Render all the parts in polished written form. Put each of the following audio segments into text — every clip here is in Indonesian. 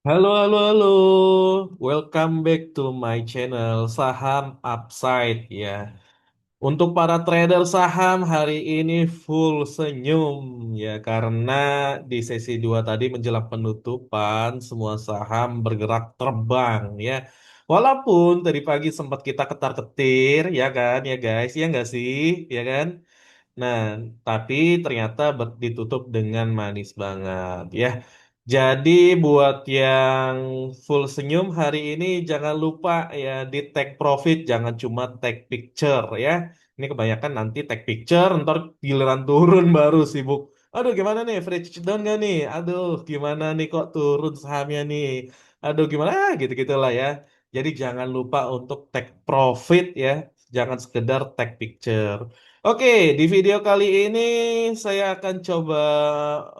Halo, halo, halo. Welcome back to my channel Saham Upside ya. Untuk para trader saham hari ini full senyum ya karena di sesi 2 tadi menjelang penutupan semua saham bergerak terbang ya. Walaupun tadi pagi sempat kita ketar-ketir ya kan ya guys, ya nggak sih? Ya kan? Nah, tapi ternyata ditutup dengan manis banget ya. Jadi buat yang full senyum hari ini jangan lupa ya di tag profit, jangan cuma tag picture ya. Ini kebanyakan nanti tag picture, ntar giliran turun baru sibuk. Aduh gimana nih, fresh down gak nih? Aduh gimana nih kok turun sahamnya nih? Aduh gimana? Gitu-gitulah ya. Jadi jangan lupa untuk tag profit ya. Jangan sekedar tag picture. Oke, di video kali ini saya akan coba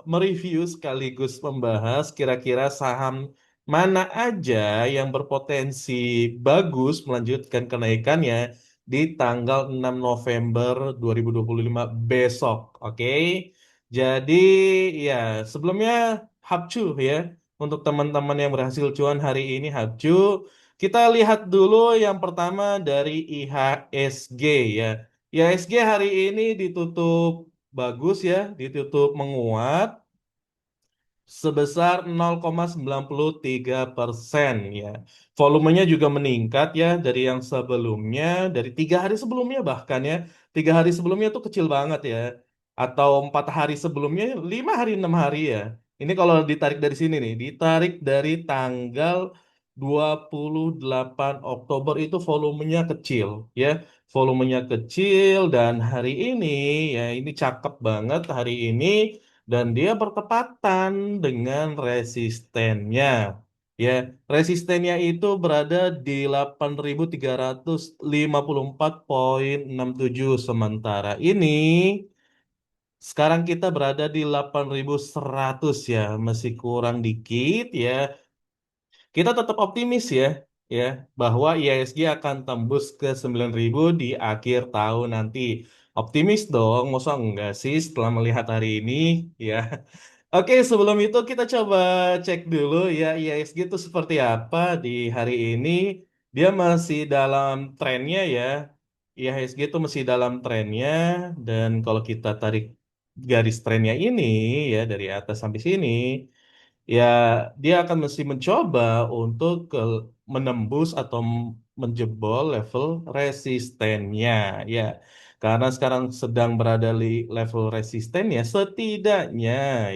mereview sekaligus membahas kira-kira saham mana aja yang berpotensi bagus melanjutkan kenaikannya di tanggal 6 November 2025 besok. Oke, jadi ya sebelumnya hapcu ya untuk teman-teman yang berhasil cuan hari ini hapcu. Kita lihat dulu yang pertama dari IHSG ya. IHSG hari ini ditutup bagus ya, ditutup menguat sebesar 0,93% ya. Volumenya juga meningkat ya dari yang sebelumnya, dari 3 hari sebelumnya bahkan ya. 3 hari sebelumnya itu kecil banget ya. Atau 4 hari sebelumnya, 5 hari, 6 hari ya. Ini kalau ditarik dari sini nih, ditarik dari tanggal 28 Oktober itu volumenya kecil ya. Volumenya kecil dan hari ini ya ini cakep banget hari ini dan dia bertepatan dengan resistennya. Ya, resistennya itu berada di 8.354,67 sementara ini sekarang kita berada di 8.100 ya, masih kurang dikit ya. Kita tetap optimis ya bahwa IHSG akan tembus ke 9.000 di akhir tahun nanti. Optimis dong, masa enggak sih setelah melihat hari ini ya. Oke, sebelum itu kita coba cek dulu ya IHSG itu seperti apa di hari ini. Dia masih dalam trennya ya. IHSG itu masih dalam trennya dan kalau kita tarik garis trennya ini ya dari atas sampai sini ya dia akan mesti mencoba untuk menembus atau menjebol level resistennya ya karena sekarang sedang berada di level resisten ya setidaknya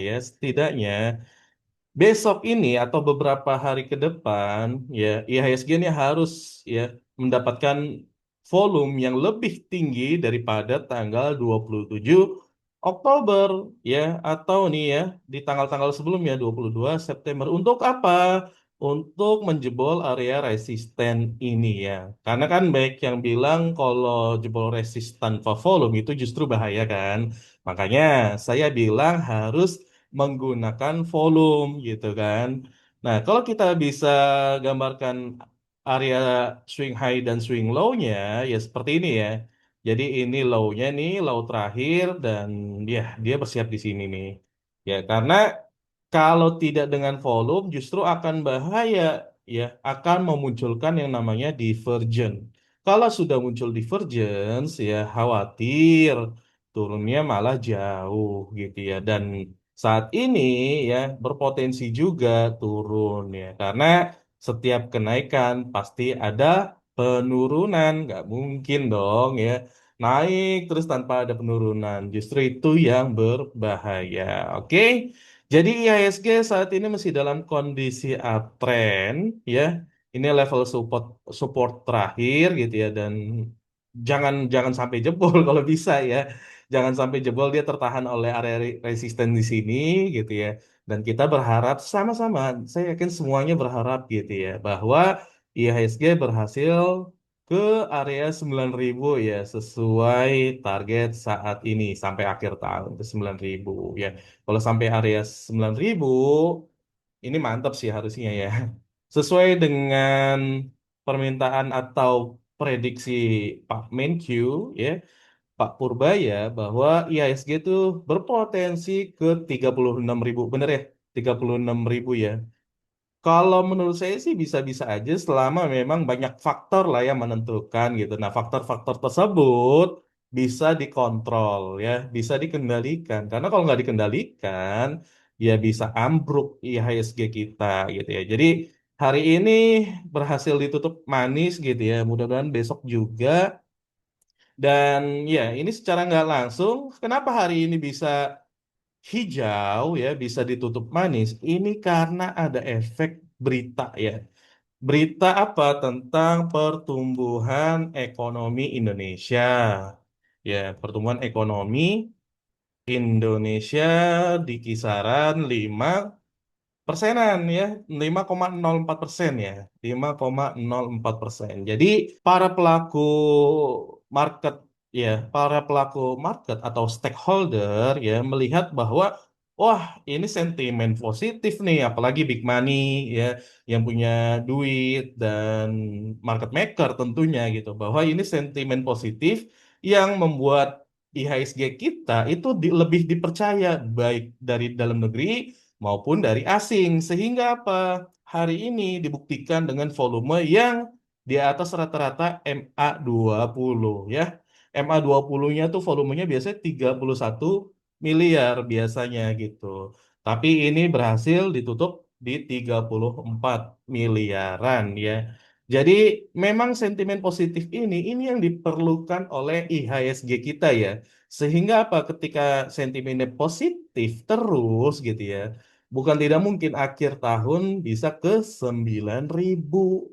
besok ini atau beberapa hari ke depan ya IHSG ini harus ya mendapatkan volume yang lebih tinggi daripada tanggal 27 Oktober ya atau nih ya di tanggal-tanggal sebelumnya 22 September untuk apa? Untuk menjebol area resisten ini ya. Karena kan baik yang bilang kalau jebol resisten tanpa volume itu justru bahaya kan. Makanya saya bilang harus menggunakan volume gitu kan. Nah, kalau kita bisa gambarkan area swing high dan swing low-nya ya seperti ini ya. Jadi ini low-nya nih, low terakhir dan ya dia bersiap di sini nih. Ya, karena kalau tidak dengan volume justru akan bahaya ya, akan memunculkan yang namanya divergence. Kalau sudah muncul divergence ya khawatir turunnya malah jauh gitu ya. Dan saat ini ya berpotensi juga turun ya karena setiap kenaikan pasti ada penurunan, nggak mungkin dong ya naik terus tanpa ada penurunan. Justru itu yang berbahaya. Oke, jadi IHSG saat ini masih dalam kondisi uptrend ya. Ini level support support terakhir gitu ya dan jangan jangan sampai jebol kalau bisa ya. Jangan sampai jebol dia tertahan oleh area resisten di sini gitu ya. Dan kita berharap sama-sama, saya yakin semuanya berharap gitu ya bahwa IHSG berhasil ke area 9.000 ya sesuai target saat ini sampai akhir tahun ke 9.000 ya. Kalau sampai area 9.000 ini mantap sih harusnya ya. Sesuai dengan permintaan atau prediksi Pak Menkyu ya, Pak Purbaya bahwa IHSG itu berpotensi ke 36.000. Bener ya? 36.000 ya. Kalau menurut saya sih bisa-bisa aja selama memang banyak faktor lah yang menentukan gitu. Nah, faktor-faktor tersebut bisa dikontrol ya, bisa dikendalikan. Karena kalau nggak dikendalikan, ya bisa ambruk IHSG kita gitu ya. Jadi hari ini berhasil ditutup manis gitu ya. Mudah-mudahan besok juga. Dan ya, ini secara nggak langsung, kenapa hari ini bisa hijau ya, bisa ditutup manis? Ini karena ada efek berita ya. Berita apa tentang pertumbuhan ekonomi Indonesia? Ya, pertumbuhan ekonomi Indonesia di kisaran 5%-an ya, 5,04% ya, 5,04%. Jadi para pelaku market ya, para pelaku market atau stakeholder ya melihat bahwa wah, ini sentimen positif nih, apalagi big money ya yang punya duit dan market maker tentunya gitu, bahwa ini sentimen positif yang membuat IHSG kita itu lebih dipercaya baik dari dalam negeri maupun dari asing. Sehingga apa? Hari ini dibuktikan dengan volume yang di atas rata-rata MA20 ya. MA20-nya tuh volumenya biasanya 31 miliar biasanya gitu. Tapi ini berhasil ditutup di 34 miliaran ya. Jadi memang sentimen positif ini yang diperlukan oleh IHSG kita ya. Sehingga apa ketika sentimennya positif terus gitu ya. Bukan tidak mungkin akhir tahun bisa ke 9.000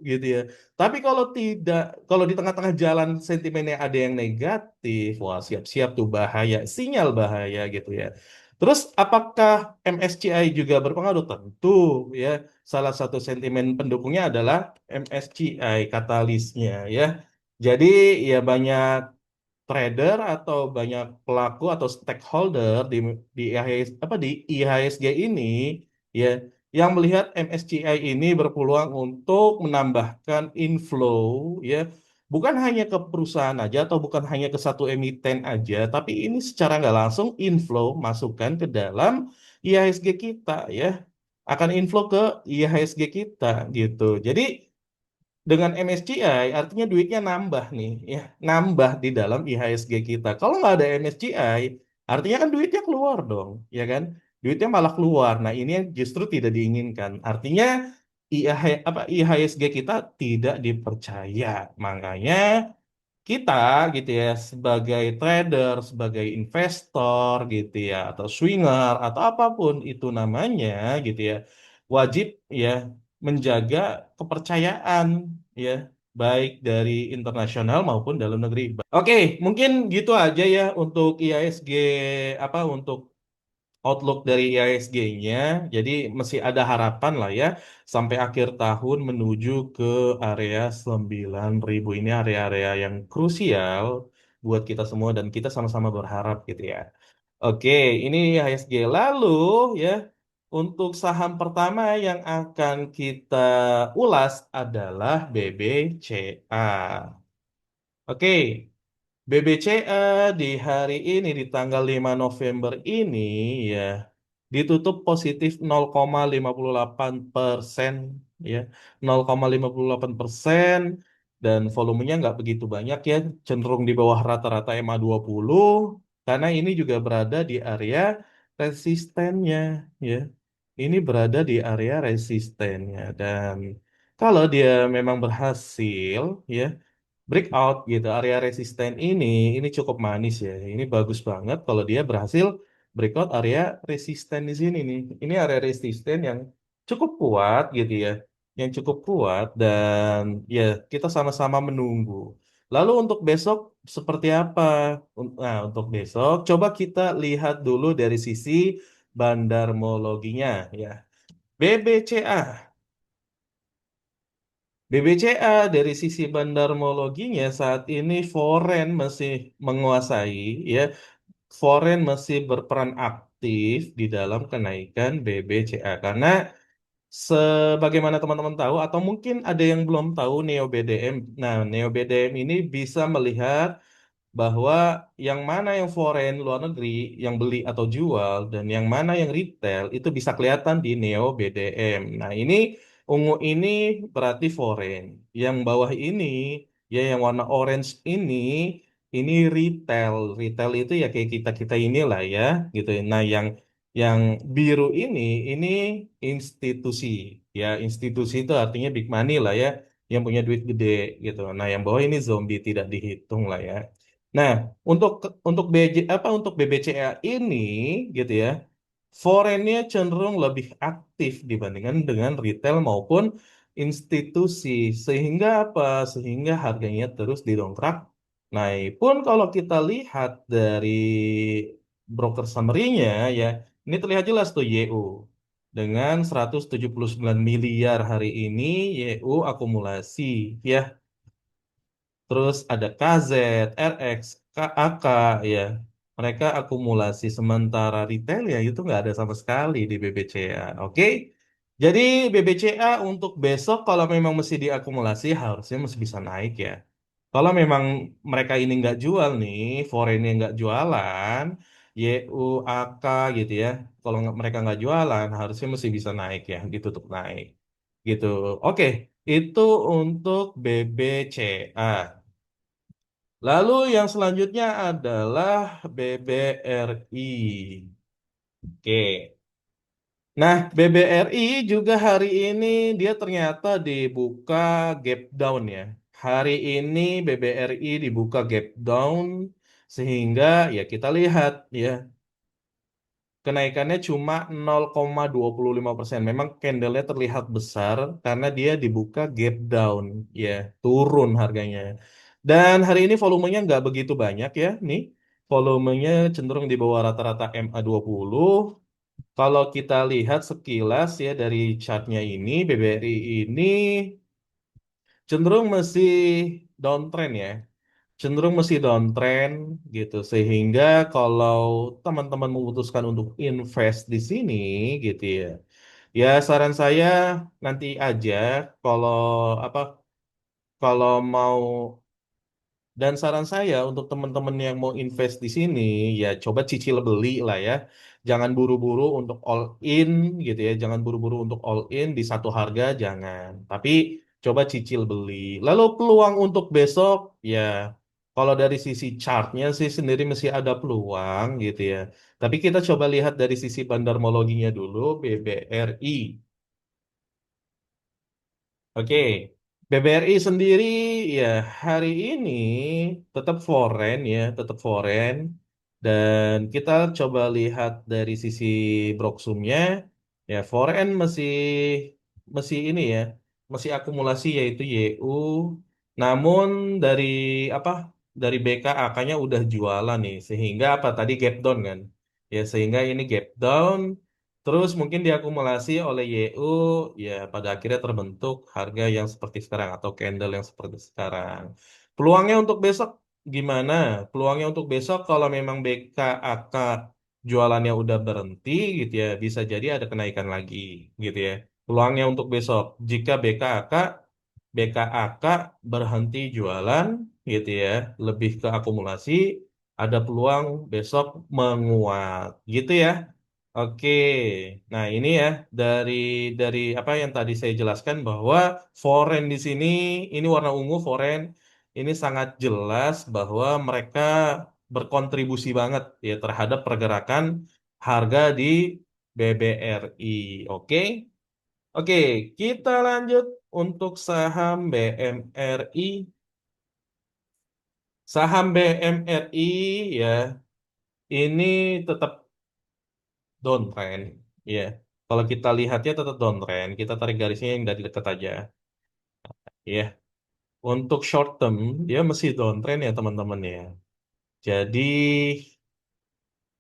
gitu ya. Tapi kalau tidak, kalau di tengah-tengah jalan sentimennya ada yang negatif, wah siap-siap tuh bahaya, sinyal bahaya gitu ya. Terus apakah MSCI juga berpengaruh? Tentu ya. Salah satu sentimen pendukungnya adalah MSCI katalisnya ya. Jadi ya banyak trader atau banyak pelaku atau stakeholder di IHS, di IHSG ini ya yang melihat MSCI ini berpeluang untuk menambahkan inflow ya bukan hanya ke perusahaan aja atau bukan hanya ke satu emiten aja tapi ini secara nggak langsung inflow masukkan ke dalam IHSG kita ya akan inflow ke IHSG kita gitu. Jadi dengan MSCI artinya duitnya nambah nih ya nambah di dalam IHSG kita kalau nggak ada MSCI artinya kan duitnya keluar dong ya kan duitnya malah keluar nah ini yang justru tidak diinginkan artinya IHSG kita tidak dipercaya makanya kita gitu ya sebagai trader, sebagai investor gitu ya atau swinger atau apapun itu namanya gitu ya wajib ya menjaga kepercayaan ya baik dari internasional maupun dalam negeri. Oke, mungkin gitu aja ya untuk IISG untuk outlook dari IISG-nya. Jadi masih ada harapan lah ya sampai akhir tahun menuju ke area 9.000 ini area-area yang krusial buat kita semua dan kita sama-sama berharap gitu ya. Oke, ini IISG. Lalu ya untuk saham pertama yang akan kita ulas adalah BBCA. Oke, BBCA di hari ini di tanggal 5 November ini ya ditutup positif 0,58% ya 0,58% dan volumenya nggak begitu banyak ya cenderung di bawah rata-rata MA20 karena ini juga berada di area resistennya ya ini berada di area resistennya dan kalau dia memang berhasil ya breakout gitu area resisten ini cukup manis ya ini bagus banget kalau dia berhasil breakout area resisten di sini nih ini area resisten yang cukup kuat gitu ya yang cukup kuat dan ya kita sama-sama menunggu lalu untuk besok seperti apa nah untuk besok coba kita lihat dulu dari sisi bandarmologinya ya BBCA BBCA dari sisi bandarmologinya saat ini foreign masih menguasai ya, foreign masih berperan aktif di dalam kenaikan BBCA karena sebagaimana teman-teman tahu atau mungkin ada yang belum tahu Neo BDM. Nah, Neo BDM ini bisa melihat bahwa yang mana yang foreign luar negeri yang beli atau jual dan yang mana yang retail itu bisa kelihatan di Neo BDM. Nah, ini ungu ini berarti foreign. Yang bawah ini, ya yang warna orange ini retail. Retail itu ya kayak kita-kita inilah ya, gitu. Nah, yang biru ini institusi. Ya, institusi itu artinya big money lah ya, yang punya duit gede gitu. Nah, yang bawah ini zombie tidak dihitung lah ya. Nah, untuk untuk BBCA ini gitu ya, foreignnya cenderung lebih aktif dibandingkan dengan retail maupun institusi. Sehingga apa? Sehingga harganya terus didongkrak. Nah, pun kalau kita lihat dari broker summary-nya ya, ini terlihat jelas tuh YU. Dengan 179 miliar hari ini YU akumulasi ya. Terus ada KZ, RX, KAK ya. Mereka akumulasi sementara retail ya itu nggak ada sama sekali di BBCA. Oke. Jadi BBCA untuk besok kalau memang mesti diakumulasi harusnya mesti bisa naik ya. Kalau memang mereka ini nggak jual nih, foreign nggak jualan, YUAK gitu ya. Kalau mereka nggak jualan harusnya mesti bisa naik ya, ditutup naik. Gitu. Oke, itu untuk BBCA. Lalu yang selanjutnya adalah BBRI. Oke. Nah, BBRI juga hari ini dia ternyata dibuka gap down ya. Hari ini BBRI dibuka gap down sehingga ya kita lihat ya kenaikannya cuma 0,25%. Memang candlenya terlihat besar karena dia dibuka gap down, ya turun harganya. Dan hari ini volumenya nggak begitu banyak ya, nih volumenya cenderung di bawah rata-rata MA20. Kalau kita lihat sekilas ya dari chartnya ini, BBRI ini cenderung masih downtrend ya, cenderung masih downtrend gitu sehingga kalau teman-teman memutuskan untuk invest di sini gitu ya, ya saran saya nanti aja kalau apa kalau mau, dan saran saya untuk teman-teman yang mau invest di sini, ya coba cicil beli lah ya. Jangan buru-buru untuk all in gitu ya. Jangan buru-buru untuk all in di satu harga, jangan. Tapi coba cicil beli. Lalu peluang untuk besok, ya kalau dari sisi chartnya sih sendiri masih ada peluang gitu ya. Tapi kita coba lihat dari sisi bandarmologinya dulu, BBRI. Oke, BBRI sendiri ya hari ini tetap foreign ya, tetap foreign. Dan kita coba lihat dari sisi Broksumnya, ya foreign masih masih ini ya, masih akumulasi yaitu YU. Namun dari apa? Dari BKAK-nya udah jualan nih, sehingga apa tadi gap down kan? Ya sehingga ini gap down. Terus mungkin diakumulasi oleh YU, ya pada akhirnya terbentuk harga yang seperti sekarang atau candle yang seperti sekarang. Peluangnya untuk besok gimana? Peluangnya untuk besok kalau memang BKAK jualannya udah berhenti gitu ya, bisa jadi ada kenaikan lagi gitu ya. Peluangnya untuk besok jika BKAK berhenti jualan gitu ya, lebih ke akumulasi, ada peluang besok menguat gitu ya. Oke, nah ini ya dari apa yang tadi saya jelaskan bahwa foreign di sini ini warna ungu foreign ini sangat jelas bahwa mereka berkontribusi banget ya terhadap pergerakan harga di BBRI. Oke, oke kita lanjut untuk saham BMRI. Saham BMRI ya ini tetap downtrend ya. Kalau kita lihatnya tetap downtrend, kita tarik garisnya yang dari dekat aja ya. Untuk short term dia masih downtrend ya teman-teman ya. Jadi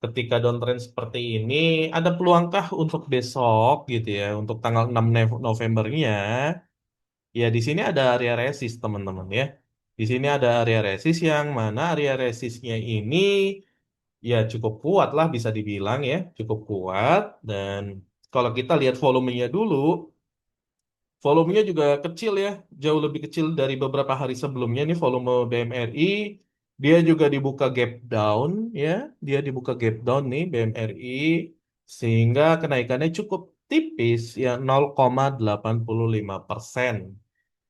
ketika downtrend seperti ini ada peluangkah untuk besok gitu ya, untuk tanggal 6 Novembernya ya di sini ada area resist teman-teman ya. Di sini ada area resist yang mana area resistnya ini ya cukup kuat lah bisa dibilang ya, cukup kuat. Dan kalau kita lihat volumenya dulu, volumenya juga kecil ya, jauh lebih kecil dari beberapa hari sebelumnya nih volume BMRI. Dia juga dibuka gap down ya, dia dibuka gap down nih BMRI sehingga kenaikannya cukup tipis ya 0,85%.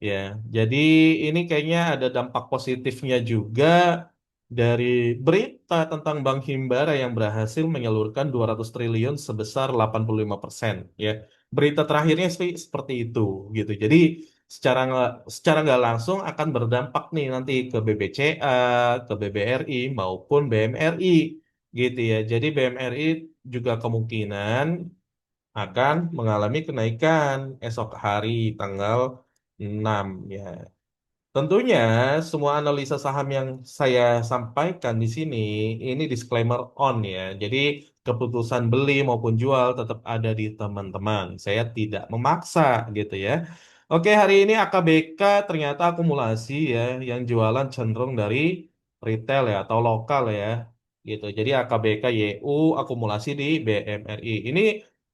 Ya, jadi ini kayaknya ada dampak positifnya juga dari berita tentang Bank Himbara yang berhasil menyalurkan 200 triliun sebesar 85%. Ya, berita terakhirnya sih seperti itu gitu. Jadi secara nggak langsung akan berdampak nih nanti ke BBCA, ke BBRI maupun BMRI gitu ya. Jadi BMRI juga kemungkinan akan mengalami kenaikan esok hari tanggal 6 ya. Tentunya semua analisa saham yang saya sampaikan di sini ini disclaimer on ya. Jadi keputusan beli maupun jual tetap ada di teman-teman. Saya tidak memaksa gitu ya. Oke, hari ini AKBK ternyata akumulasi ya yang jualan cenderung dari retail ya atau lokal ya. Gitu. Jadi AKBK YU akumulasi di BMRI. Ini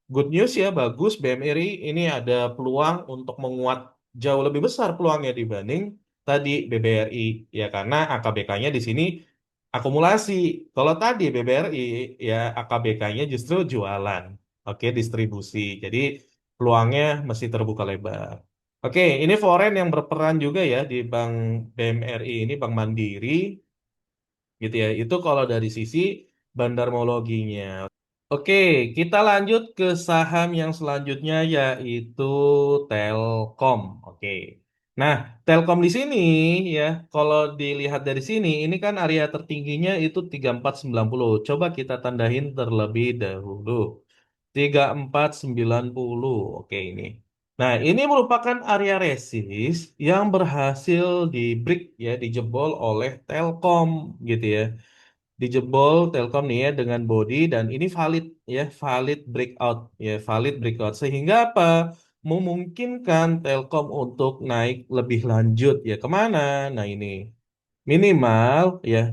good news ya, bagus BMRI ini ada peluang untuk menguat jauh lebih besar peluangnya dibanding tadi BBRI ya karena AKBK-nya di sini akumulasi. Kalau tadi BBRI ya AKBK-nya justru jualan. Oke, distribusi. Jadi peluangnya masih terbuka lebar. Oke, ini foreign yang berperan juga ya di Bank BMRI ini Bank Mandiri gitu ya. Itu kalau dari sisi bandarmologinya. Oke, kita lanjut ke saham yang selanjutnya yaitu Telkom. Oke. Nah, Telkom di sini ya, kalau dilihat dari sini, ini kan area tertingginya itu 3490. Coba kita tandain terlebih dahulu. 3490. Oke, ini. Nah, ini merupakan area resist yang berhasil di break ya, dijebol oleh Telkom gitu ya dijebol Telkom nih ya dengan body dan ini valid ya valid breakout ya valid breakout sehingga apa memungkinkan Telkom untuk naik lebih lanjut ya kemana nah ini minimal ya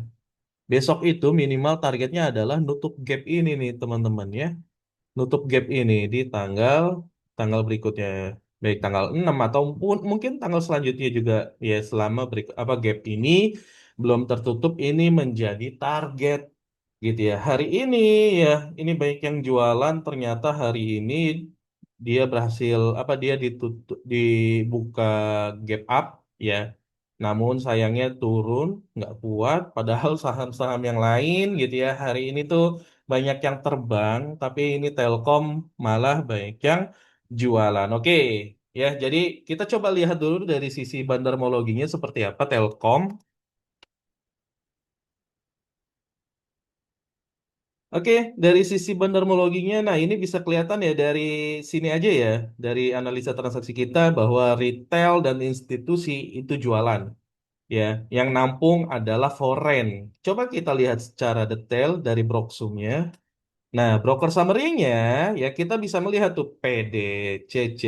besok itu minimal targetnya adalah nutup gap ini nih teman-teman ya nutup gap ini di tanggal tanggal berikutnya baik tanggal 6 atau mungkin tanggal selanjutnya juga ya selama apa gap ini belum tertutup ini menjadi target gitu ya. Hari ini ya, ini banyak yang jualan ternyata hari ini dia berhasil apa dia ditutup dibuka gap up ya. Namun sayangnya turun, nggak kuat. Padahal saham-saham yang lain gitu ya hari ini tuh banyak yang terbang, tapi ini Telkom malah banyak yang jualan. Oke, ya. Jadi kita coba lihat dulu dari sisi bandarmologinya seperti apa Telkom. Oke, dari sisi bandarmologinya, nah ini bisa kelihatan ya dari sini aja ya, dari analisa transaksi kita bahwa retail dan institusi itu jualan, ya. Yang nampung adalah foreign. Coba kita lihat secara detail dari Broksumnya. Nah, broker summary-nya ya kita bisa melihat tuh PD, CC,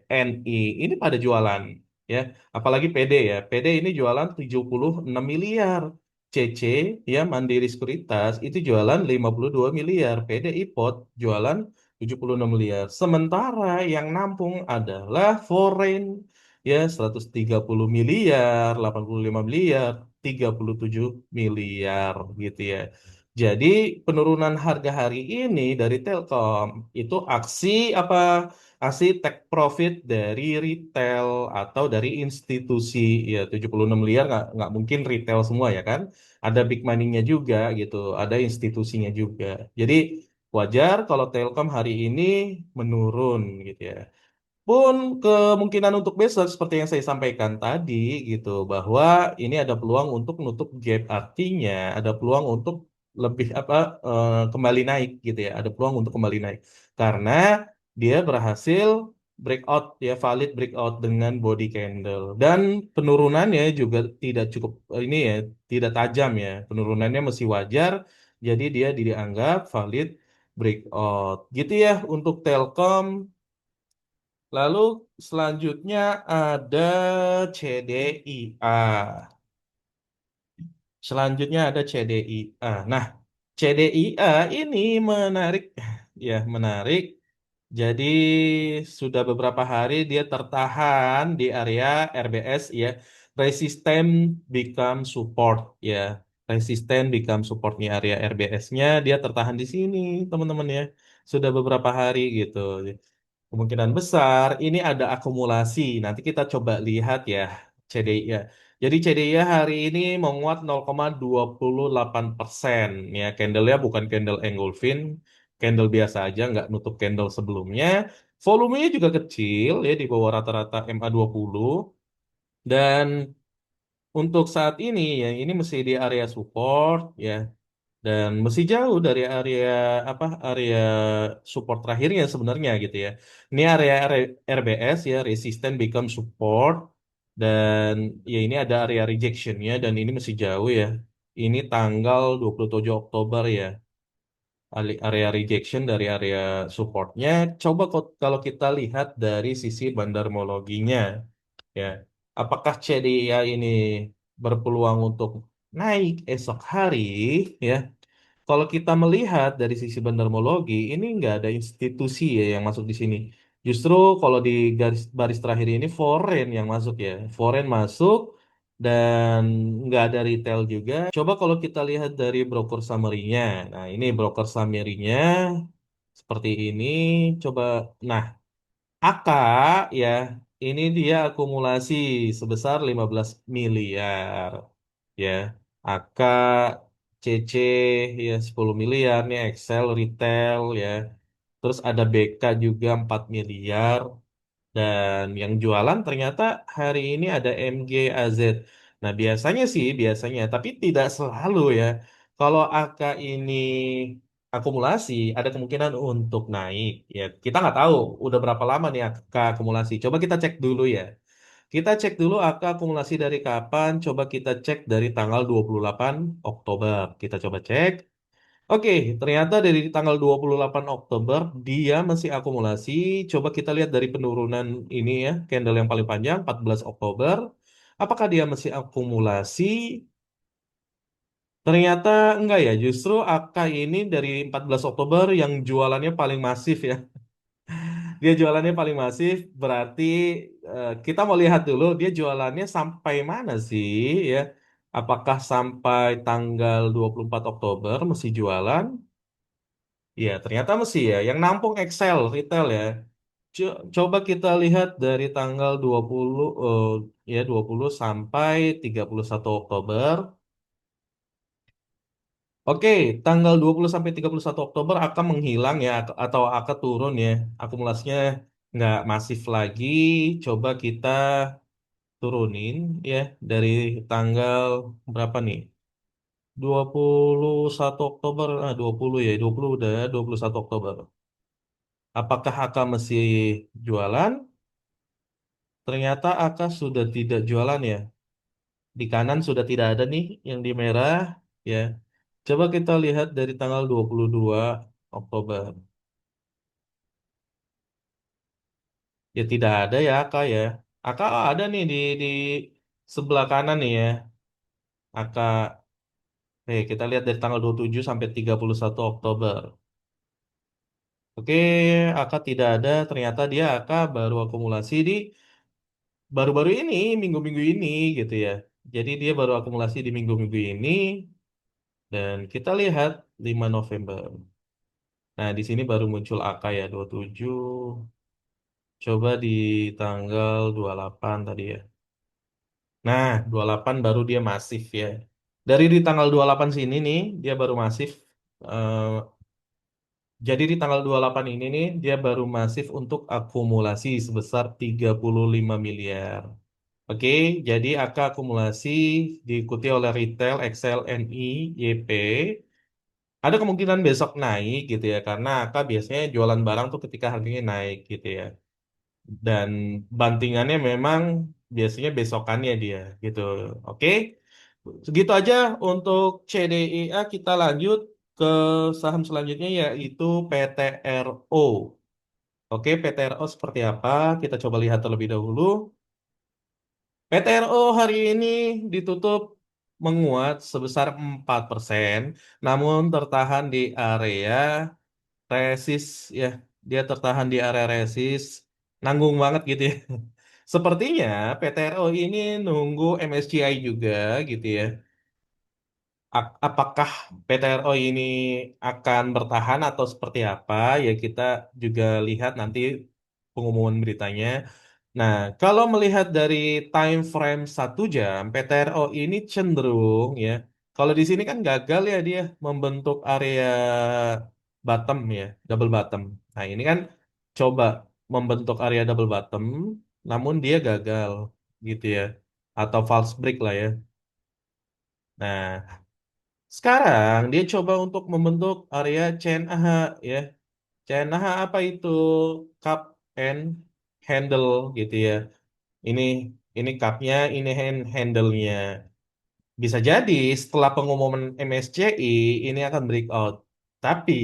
NI ini pada jualan ya. Apalagi PD ya. PD ini jualan 76 miliar. CC ya Mandiri Sekuritas itu jualan 52 miliar. PD IPOT jualan 76 miliar. Sementara yang nampung adalah foreign ya 130 miliar, 85 miliar, 37 miliar gitu ya. Jadi penurunan harga hari ini dari Telkom itu aksi apa? Aksi take profit dari retail atau dari institusi ya 76 miliar nggak mungkin retail semua ya kan? Ada big money-nya juga gitu, ada institusinya juga. Jadi wajar kalau Telkom hari ini menurun gitu ya. Pun kemungkinan untuk besok seperti yang saya sampaikan tadi gitu bahwa ini ada peluang untuk menutup gap artinya ada peluang untuk lebih apa kembali naik gitu ya ada peluang untuk kembali naik karena dia berhasil breakout ya valid breakout dengan body candle dan penurunannya juga tidak cukup ini ya tidak tajam ya penurunannya masih wajar jadi dia dianggap valid breakout gitu ya untuk Telkom. Lalu selanjutnya ada CDIA. Selanjutnya ada CDIA. Nah, CDIA ini menarik, ya menarik. Jadi sudah beberapa hari dia tertahan di area RBS ya. Resisten become support ya. Resisten become support nih area RBS-nya dia tertahan di sini teman-teman ya. Sudah beberapa hari gitu. Kemungkinan besar ini ada akumulasi. Nanti kita coba lihat ya CDI ya. Jadi CDI hari ini menguat 0,28%. Ya, candlenya bukan candle engulfing, candle biasa aja, nggak nutup candle sebelumnya. Volumenya juga kecil ya di bawah rata-rata MA20. Dan untuk saat ini ya ini masih di area support ya. Dan masih jauh dari area apa area support terakhirnya sebenarnya gitu ya. Ini area RBS ya, resistance become support, dan ya ini ada area rejectionnya dan ini masih jauh ya. Ini tanggal 27 Oktober ya. Area rejection dari area supportnya. Coba kalau kita lihat dari sisi bandarmologinya ya. Apakah CDI ini berpeluang untuk naik esok hari ya? Kalau kita melihat dari sisi bandarmologi, ini nggak ada institusi ya yang masuk di sini. Justru kalau di garis baris terakhir ini foreign yang masuk ya. Foreign masuk dan nggak ada retail juga. Coba kalau kita lihat dari broker summary-nya. Nah, ini broker summary-nya seperti ini. Coba, nah AK ya, ini dia akumulasi sebesar 15 miliar ya. AK, CC ya 10 miliar nih, Excel retail ya. Terus ada BK juga 4 miliar. Dan yang jualan ternyata hari ini ada MGAZ. Nah, biasanya, tapi tidak selalu ya. Kalau AK ini akumulasi, ada kemungkinan untuk naik. Ya, kita nggak tahu udah berapa lama nih AK akumulasi. Coba kita cek dulu ya. Kita cek dulu AK akumulasi dari kapan. Coba kita cek dari tanggal 28 Oktober. Kita coba cek. Oke, ternyata dari tanggal 28 Oktober dia masih akumulasi. Coba kita lihat dari penurunan ini ya, candle yang paling panjang 14 Oktober. Apakah dia masih akumulasi? Ternyata enggak ya, justru AK ini dari 14 Oktober yang jualannya paling masif ya. Dia jualannya paling masif, berarti kita mau lihat dulu dia jualannya sampai mana sih ya. Apakah sampai tanggal 24 Oktober masih jualan? Iya, ternyata mesti ya. Yang nampung Excel retail ya. Coba kita lihat dari tanggal 20 ya 20 sampai 31 Oktober. Oke, tanggal 20 sampai 31 Oktober akan menghilang ya atau akan turun ya. Akumulasinya nggak masif lagi. Coba kita turunin ya dari tanggal berapa nih? 21 Oktober, 20 ya, 20 udah, 21 Oktober. Apakah AK masih jualan? Ternyata AK sudah tidak jualan ya. Di kanan sudah tidak ada nih yang di merah ya. Coba kita lihat dari tanggal 22 Oktober. Ya tidak ada ya AK ya. AK ada nih di sebelah kanan nih ya. AK kita lihat dari tanggal 27 sampai 31 Oktober. Oke, AK tidak ada. Ternyata dia AK baru akumulasi di baru-baru ini, minggu-minggu ini gitu ya. Jadi dia baru akumulasi di minggu-minggu ini dan kita lihat 5 November. Nah, di sini baru muncul AK ya 27. Coba di tanggal 28 tadi ya. Nah, 28 baru dia masif ya. Dari di tanggal 28 sini nih dia baru masif. Eh, jadi di tanggal 28 ini nih dia baru masif untuk akumulasi sebesar 35 miliar. Oke, jadi AK akumulasi diikuti oleh retail, XL, NI, YP. Ada kemungkinan besok naik gitu ya, karena AK biasanya jualan barang tuh ketika harganya naik gitu ya. Dan bantingannya memang biasanya besokannya dia gitu. Oke, segitu aja untuk CDIA. Kita lanjut ke saham selanjutnya yaitu PTRO. Oke, PTRO seperti apa? Kita coba lihat terlebih dahulu. PTRO hari ini ditutup menguat sebesar 4%, namun tertahan di area resist ya. Dia tertahan di area resist, nanggung banget gitu ya. Sepertinya PTRO ini nunggu MSCI juga gitu ya. Apakah PTRO ini akan bertahan atau seperti apa? Ya kita juga lihat nanti pengumuman beritanya. Nah, kalau melihat dari time frame 1 jam, PTRO ini cenderung ya. Kalau di sini kan gagal ya dia membentuk area bottom ya, double bottom. Nah, ini kan coba membentuk area double bottom, namun dia gagal gitu ya. Atau false break lah ya. Nah, sekarang dia coba untuk membentuk area chain AHA ya. Chain AHA apa itu? Cup and handle gitu ya. Ini ini cupnya, ini handle-nya. Bisa jadi setelah pengumuman MSCI ini akan breakout. Tapi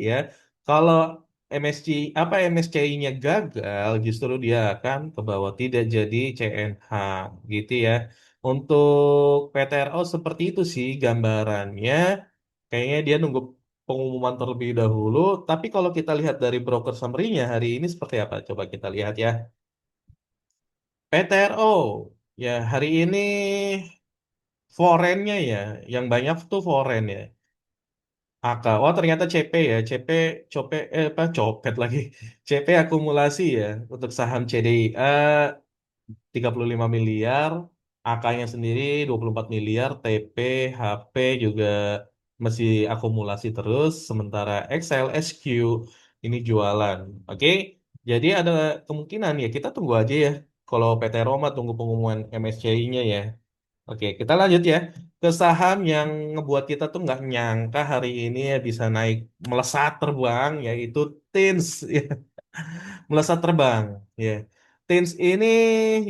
ya kalau MSCI-nya gagal, justru dia akan ke bawah tidak jadi CNH gitu ya. Untuk PTRO seperti itu sih gambarannya. Kayaknya dia nunggu pengumuman terlebih dahulu. Tapi kalau kita lihat dari broker summary-nya hari ini seperti apa? Coba kita lihat ya. PTRO ya hari ini forennya ya, yang banyak tuh foren ya. AK, oh ternyata CP ya, CP, apa, copet lagi. CP akumulasi ya, untuk saham CDIA 35 miliar, AK-nya sendiri 24 miliar, TP, HP juga masih akumulasi terus, sementara XL, SQ ini jualan. Oke, jadi ada kemungkinan ya, kita tunggu aja ya, kalau PT Roma tunggu pengumuman MSCI-nya ya. Oke, kita lanjut ya ke saham yang ngebuat kita tuh nggak nyangka hari ini ya bisa naik melesat terbang, yaitu Tins ya, melesat terbang ya. Tins ini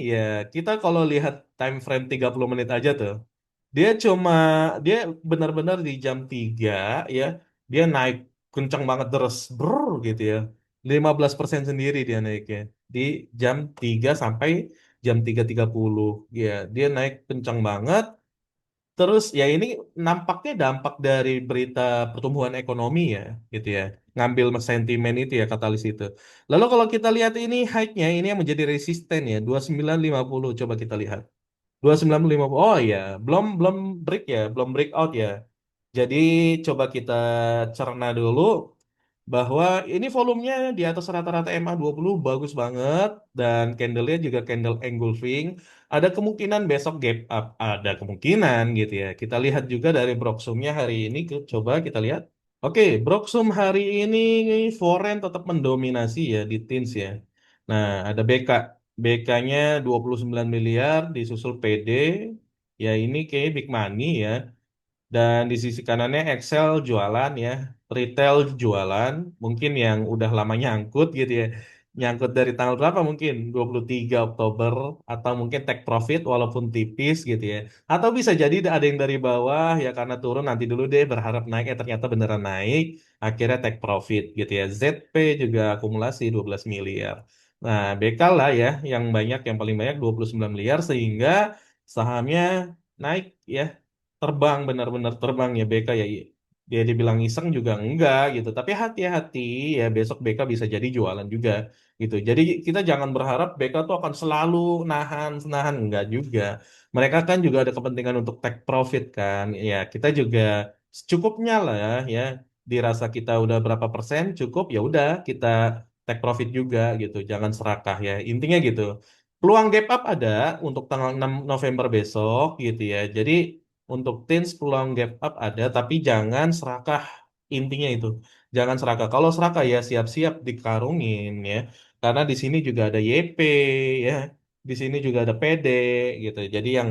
ya kita kalau lihat time frame 30 menit aja tuh, dia cuma dia benar-benar di jam 3 ya, dia naik kencang banget terus brr gitu ya. 15% sendiri dia naiknya di jam 3 sampai jam 3.30 ya. Dia naik kencang banget. Terus ya ini nampaknya dampak dari berita pertumbuhan ekonomi ya, gitu ya. Ngambil sentimen itu ya katalis itu. Lalu kalau kita lihat ini high-nya ini yang menjadi resisten ya, 2950 coba kita lihat. 2950. Oh ya, belum belum break ya, belum breakout ya. Jadi coba kita cerna dulu bahwa ini volumenya di atas rata-rata MA20 bagus banget dan candlenya juga candle engulfing. Ada kemungkinan besok gap up, ada kemungkinan gitu ya. Kita lihat juga dari Broxumnya hari ini, coba kita lihat. Oke, Broxum hari ini foreign tetap mendominasi ya di Teens ya. Nah, ada BK. BK-nya 29 miliar, disusul PD. Ya ini kayak big money ya. Dan di sisi kanannya Excel jualan ya, retail jualan, mungkin yang udah lama nyangkut gitu ya. Nyangkut dari tanggal berapa mungkin? 23 Oktober atau mungkin take profit walaupun tipis gitu ya. Atau bisa jadi ada yang dari bawah ya karena turun nanti dulu deh berharap naik ternyata beneran naik, akhirnya take profit gitu ya. ZP juga akumulasi 12 miliar. Nah, BK lah ya yang banyak yang paling banyak 29 miliar sehingga sahamnya naik ya, terbang benar-benar terbang ya BK ya. Dia dibilang iseng juga enggak gitu, tapi hati-hati ya, besok BK bisa jadi jualan juga gitu. Jadi kita jangan berharap BK tuh akan selalu nahan nahan, enggak juga. Mereka kan juga ada kepentingan untuk take profit kan ya, kita juga secukupnya lah ya, dirasa kita udah berapa persen cukup ya udah kita take profit juga gitu, jangan serakah ya, intinya gitu. Peluang gap up ada untuk tanggal 6 November besok gitu ya. Jadi untuk teens peluang gap up ada, tapi jangan serakah. Intinya itu, jangan serakah. Kalau serakah ya siap-siap dikarungin ya. Karena di sini juga ada YP ya, di sini juga ada PD gitu. Jadi yang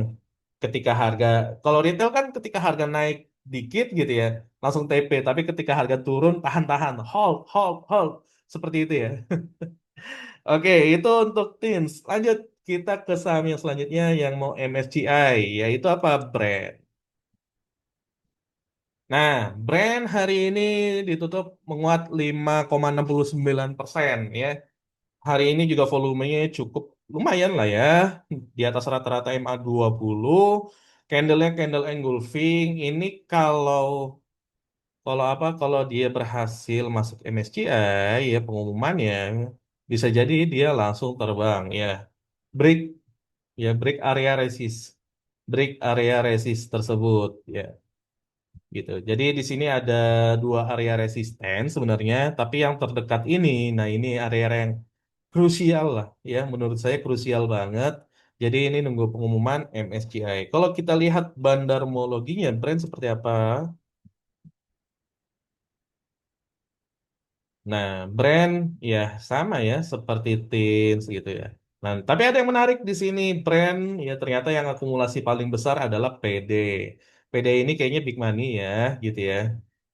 ketika harga, kalau retail kan ketika harga naik dikit gitu ya, langsung TP. Tapi ketika harga turun tahan-tahan, hold, hold, hold, seperti itu ya. Oke, itu untuk teens. Lanjut kita ke saham yang selanjutnya yang mau MSCI, yaitu apa? Brand. Nah, brand hari ini ditutup menguat 5,69% ya. Hari ini juga volumenya cukup lumayan lah ya. Di atas rata-rata MA20. Candle-nya candle engulfing. Ini kalau kalau apa? Kalau dia berhasil masuk MSCI ya pengumumannya bisa jadi dia langsung terbang ya. Break ya, break area resist tersebut ya. Gitu. Jadi di sini ada dua area resisten sebenarnya, tapi yang terdekat ini, nah ini area yang krusial lah ya, menurut saya krusial banget. Jadi ini nunggu pengumuman MSCI. Kalau kita lihat bandarmologinya, brand seperti apa? Nah, brand ya sama ya seperti Teens gitu ya. Nah, tapi ada yang menarik di sini brand ya, ternyata yang akumulasi paling besar adalah PD. PD ini kayaknya big money ya gitu ya.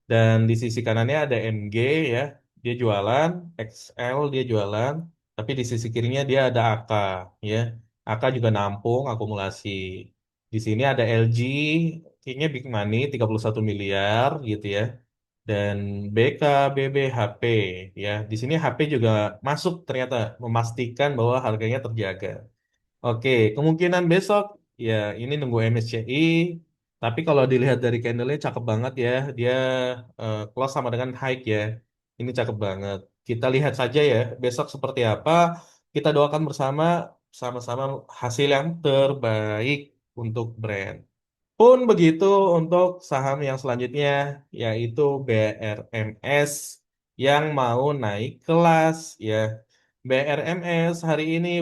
Dan di sisi kanannya ada MG ya, dia jualan, XL dia jualan, tapi di sisi kirinya dia ada AK ya. AK juga nampung akumulasi. Di sini ada LG, kayaknya big money 31 miliar gitu ya, dan BKBB HP ya. Di sini HP juga masuk ternyata, memastikan bahwa harganya terjaga. Oke, kemungkinan besok ya ini nunggu MSCI. Tapi kalau dilihat dari candlenya cakep banget ya. Dia close sama dengan high ya. Ini cakep banget. Kita lihat saja ya besok seperti apa. Kita doakan bersama, sama-sama hasil yang terbaik untuk brand. Pun begitu untuk saham yang selanjutnya, yaitu BRMS yang mau naik kelas ya. BRMS hari ini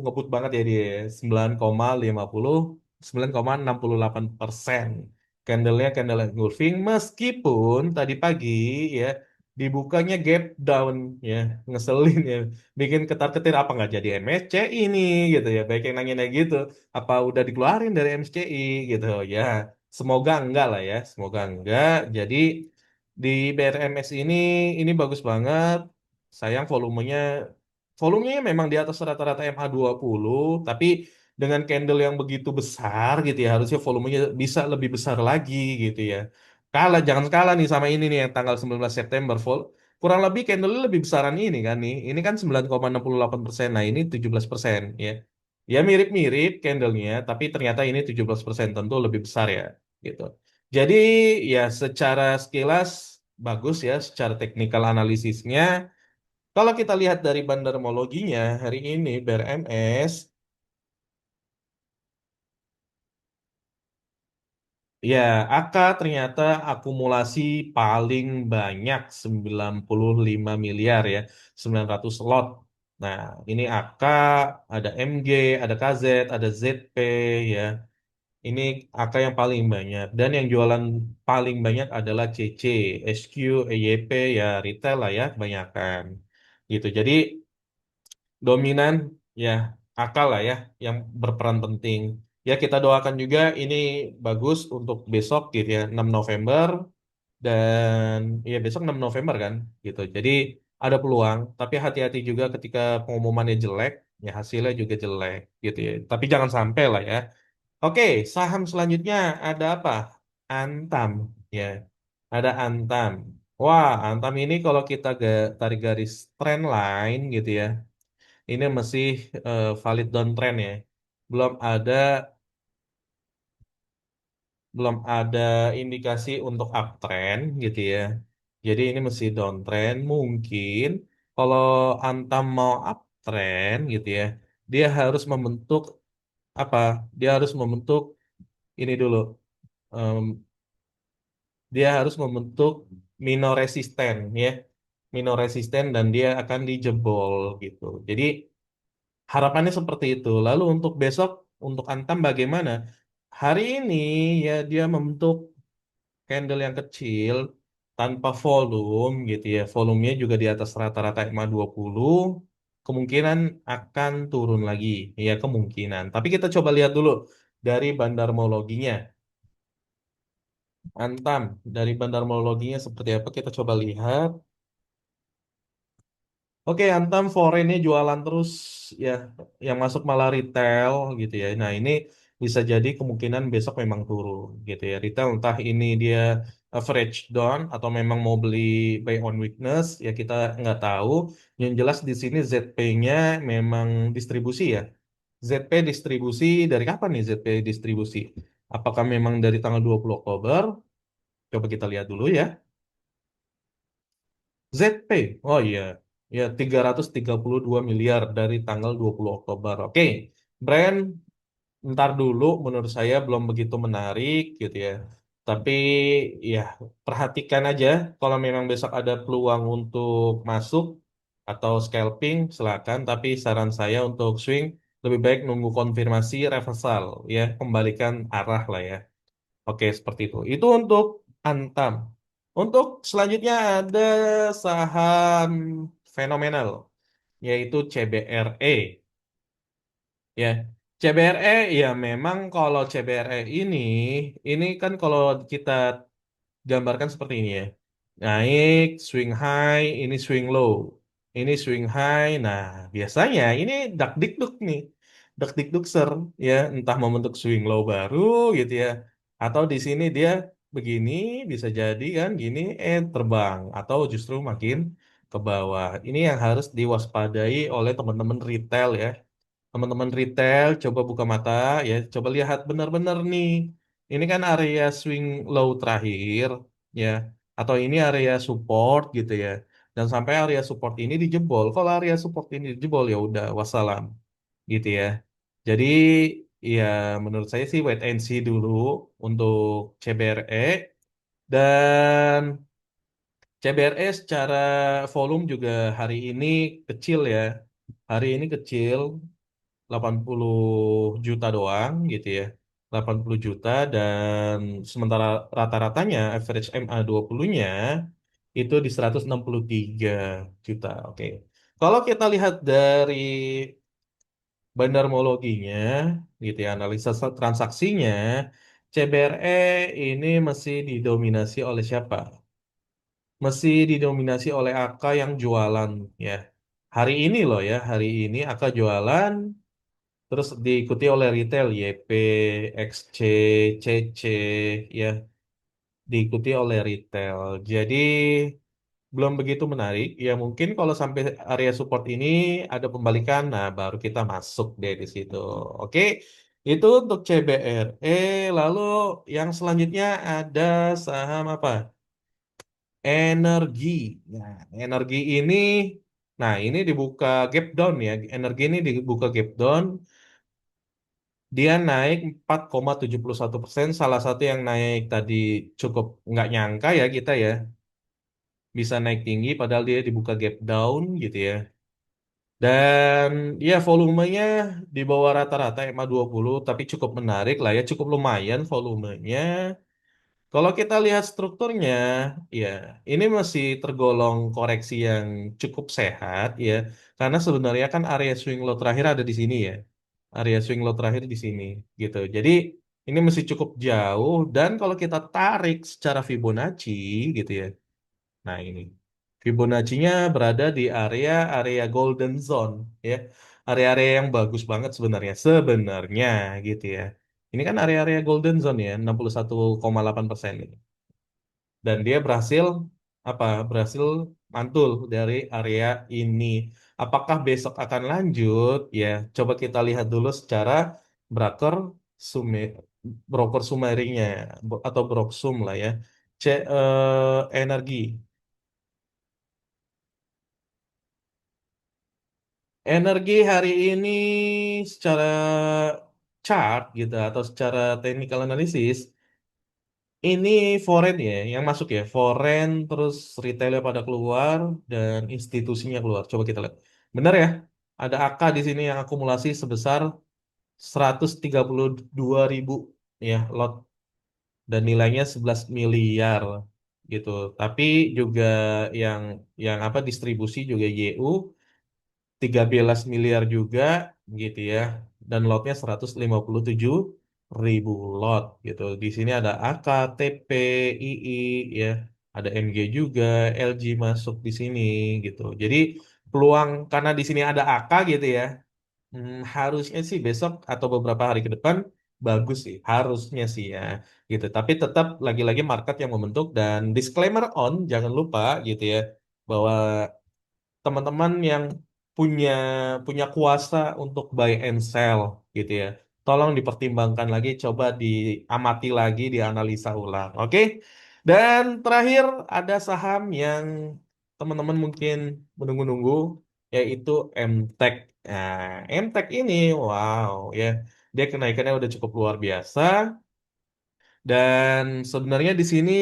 ngebut banget ya dia, 9,68%. Candlenya candle engulfing, meskipun tadi pagi ya dibukanya gap down ya, ngeselin ya, bikin ketar-ketir, apa nggak jadi MSCI ini gitu ya, baik yang nanya gitu, apa udah dikeluarin dari MSCI gitu ya. Semoga enggak lah ya, semoga enggak. Jadi di BRMS ini bagus banget. Sayang volumenya memang di atas rata-rata MA20, tapi dengan candle yang begitu besar gitu ya, harusnya volumenya bisa lebih besar lagi gitu ya. Jangan kalah nih sama ini nih yang tanggal 19 September. Kurang lebih candle lebih besaran ini kan nih. Ini kan 9,68%. Nah, ini 17% ya. Ya mirip-mirip candlenya, tapi ternyata ini 17% tentu lebih besar ya, gitu. Jadi ya secara sekilas bagus ya, secara teknikal analisisnya. Kalau kita lihat dari bandarmologinya hari ini BRMS, ya AK ternyata akumulasi paling banyak 95 miliar ya, 900 lot. Nah, ini AK, ada MG, ada KZ, ada ZP ya. Ini angka yang paling banyak. Dan yang jualan paling banyak adalah CC, SQ, EYP, ya retail lah ya, kebanyakan. Gitu. Jadi dominan ya akal lah ya, yang berperan penting. Ya kita doakan juga ini bagus untuk besok gitu ya, 6 November. Dan ya besok 6 November kan gitu. Jadi ada peluang, tapi hati-hati juga ketika pengumumannya jelek, ya hasilnya juga jelek gitu ya. Tapi jangan sampai lah ya. Oke, saham selanjutnya ada apa? Antam, ya. Ada Antam. Wah, Antam ini kalau kita tarik garis trend line gitu ya, ini masih valid downtrend ya. Belum ada belum ada indikasi untuk uptrend gitu ya. Jadi ini masih downtrend. Mungkin kalau Antam mau uptrend gitu ya, dia harus membentuk apa? Dia harus membentuk ini dulu. Dia harus membentuk minor resisten ya, minor resisten, dan dia akan dijebol gitu. Jadi harapannya seperti itu. Lalu untuk besok, untuk Antam bagaimana? Hari ini ya dia membentuk candle yang kecil tanpa volume gitu ya. Volumenya juga di atas rata-rata MA20. Kemungkinan akan turun lagi ya, kemungkinan. Tapi kita coba lihat dulu dari bandarmologinya. Antam dari bandarmologinya seperti apa, kita coba lihat. Oke, Antam foreign-nya jualan terus ya, yang masuk malah retail gitu ya. Nah, ini bisa jadi kemungkinan besok memang turun gitu ya. Retail entah ini dia average down atau memang mau beli buy on weakness ya, kita nggak tahu. Yang jelas di sini ZP-nya memang distribusi ya. ZP distribusi dari kapan nih ZP distribusi? Apakah memang dari tanggal 20 Oktober? Coba kita lihat dulu ya. ZP. Oh iya. Ya, 332 miliar dari tanggal 20 Oktober. Oke. Brand ntar dulu, menurut saya belum begitu menarik gitu ya. Tapi ya perhatikan aja, kalau memang besok ada peluang untuk masuk, atau scalping silakan, tapi saran saya untuk swing lebih baik nunggu konfirmasi reversal ya, kembalikan arah lah ya. Oke, seperti itu. Itu untuk Antam. Untuk selanjutnya ada saham fenomenal, yaitu CBRE. Ya, CBRE ya memang kalau CBRE ini kan kalau kita gambarkan seperti ini ya. Naik, swing high, ini swing low. Ini swing high. Nah, biasanya ini dakdikduk nih. Dakdikdukser ya, entah membentuk swing low baru gitu ya. Atau di sini dia begini bisa jadi kan gini terbang atau justru makin ke bawah. Ini yang harus diwaspadai oleh teman-teman retail ya. Teman-teman retail, coba buka mata ya, coba lihat benar-benar nih. Ini kan area swing low terakhir ya, atau ini area support gitu ya. Dan sampai area support ini dijebol. Kalau area support ini dijebol ya udah wassalam gitu ya. Jadi ya menurut saya sih wait and see dulu untuk CBRE dan CBRE secara volume juga hari ini kecil ya. Hari ini kecil 80 juta doang gitu ya. 80 juta dan sementara rata-ratanya average MA20-nya itu di 163 juta. Oke. Kalau kita lihat dari bandarmologinya gitu ya, analisa transaksinya, CBRE ini masih didominasi oleh siapa? Masih didominasi oleh AK yang jualan ya. Hari ini loh ya, hari ini AK jualan. Terus diikuti oleh retail YP, XC, CC, ya, diikuti oleh retail. Jadi belum begitu menarik. Ya mungkin kalau sampai area support ini ada pembalikan, nah baru kita masuk deh di situ. Oke, itu untuk CBRE. Lalu yang selanjutnya ada saham apa? Energi. Nah, energi ini, nah ini dibuka gap down ya. Energi ini dibuka gap down. Dia naik 4,71%. Salah satu yang naik tadi cukup nggak nyangka ya kita ya. Bisa naik tinggi padahal dia dibuka gap down gitu ya. Dan ya volumenya di bawah rata-rata EMA 20 tapi cukup menarik lah ya. Cukup lumayan volumenya. Kalau kita lihat strukturnya, ya ini masih tergolong koreksi yang cukup sehat ya. Karena sebenarnya kan area swing low terakhir ada di sini ya. Area swing low terakhir di sini gitu. Jadi ini masih cukup jauh dan kalau kita tarik secara Fibonacci gitu ya. Nah ini Fibonacci-nya berada di area-area golden zone ya. Area-area yang bagus banget sebenarnya gitu ya. Ini kan area-area golden zone ya, 61,8% ini. Dan dia berhasil apa? Berhasil mantul dari area ini. Apakah besok akan lanjut? Ya, coba kita lihat dulu secara broker sume, broker sumerinya atau broksum lah ya. Energi. Energi hari ini secara chart gitu atau secara technical analysis ini foreign ya, yang masuk ya, foreign terus retailnya pada keluar dan institusinya keluar. Coba kita lihat. Benar ya? Ada AK di sini yang akumulasi sebesar 132.000 ya lot dan nilainya 11 miliar gitu. Tapi juga yang apa distribusi juga YU 13 miliar juga gitu ya. Dan lotnya 157.000 lot gitu. Di sini ada AK, TP, II ya. Ada MG juga, LG masuk di sini gitu. Jadi peluang karena di sini ada AK gitu ya. Harusnya sih besok atau beberapa hari ke depan bagus sih, harusnya sih ya gitu. Tapi tetap lagi-lagi market yang membentuk dan disclaimer on, jangan lupa gitu ya bahwa teman-teman yang punya punya kuasa untuk buy and sell gitu ya. Tolong dipertimbangkan lagi, coba diamati lagi, dianalisa ulang. Oke. Dan terakhir ada saham yang teman-teman mungkin menunggu-nunggu yaitu MTEK. Nah, MTEK ini wow ya, dia kenaikannya udah cukup luar biasa dan sebenarnya di sini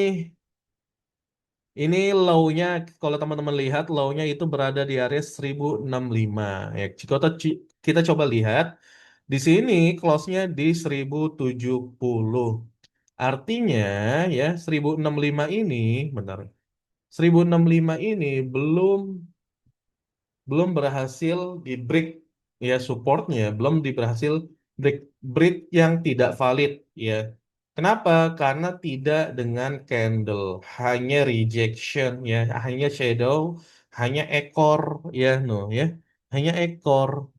Ini low-nya, kalau teman-teman lihat, low-nya itu berada di area 1065. Ya, kita coba lihat, di sini close-nya di 1070. Artinya, ya, 1065 ini, benar. 1065 ini belum berhasil di break, ya, supportnya belum berhasil break break yang tidak valid, ya. Kenapa? Karena tidak dengan candle, hanya rejection, ya, hanya shadow, hanya ekor, ya, no, ya, hanya ekor,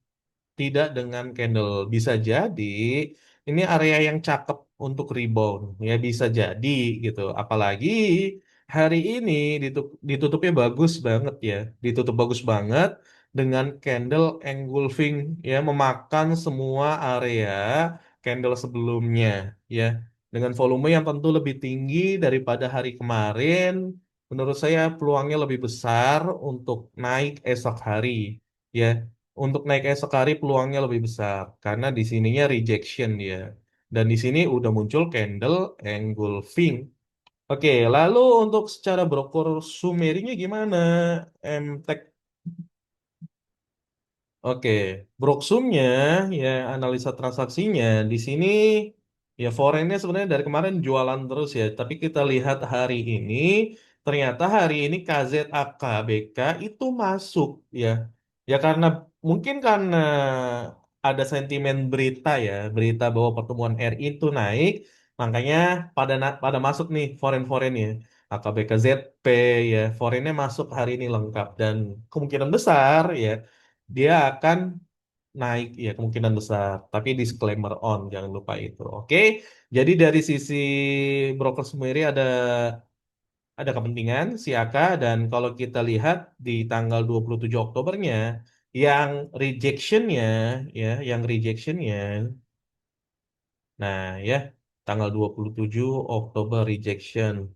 tidak dengan candle. Bisa jadi ini area yang cakep untuk rebound, ya, bisa jadi gitu. Apalagi hari ini ditutupnya bagus banget, ya, ditutup bagus banget dengan candle engulfing, ya, memakan semua area candle sebelumnya, ya, dengan volume yang tentu lebih tinggi daripada hari kemarin. Menurut saya peluangnya lebih besar untuk naik esok hari, ya. Untuk naik esok hari peluangnya lebih besar karena di sininya rejection dia. Dan di sini udah muncul candle engulfing. Oke, lalu untuk secara broker sumerinya gimana? MTEK. Oke, Broksumnya, ya, analisa transaksinya di sini, ya, forennya sebenarnya dari kemarin jualan terus, ya, tapi kita lihat hari ini ternyata hari ini KZAKBK itu masuk, ya. Ya, mungkin karena ada sentimen berita, ya, berita bahwa pertumbuhan RI itu naik, makanya pada masuk nih foren-foren, ya. AKBK ZP, ya, forennya masuk hari ini lengkap dan kemungkinan besar, ya, dia akan naik, ya, kemungkinan besar. Tapi disclaimer on, jangan lupa itu. Oke, jadi dari sisi broker sendiri ada kepentingan si AK, dan kalau kita lihat di tanggal 27 Oktobernya yang rejectionnya, ya, yang rejectionnya, nah, ya, tanggal 27 Oktober rejection.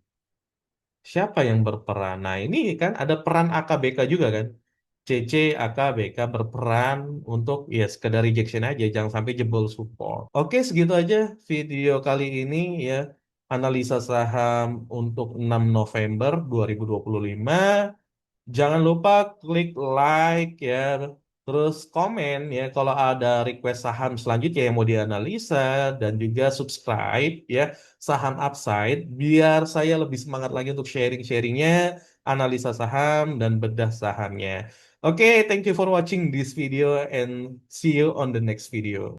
Siapa yang berperan? Nah, ini kan ada peran AKBK juga kan. CC, AKBK berperan untuk, ya, sekedar rejection aja, jangan sampai jebol support. Oke, segitu aja video kali ini, ya. Analisa saham untuk 6 November 2025. Jangan lupa klik like, ya, terus komen, ya, kalau ada request saham selanjutnya yang mau dianalisa, dan juga subscribe, ya, saham upside biar saya lebih semangat lagi untuk sharing-sharingnya, analisa saham dan bedah sahamnya. Oke, thank you for watching this video and see you on the next video.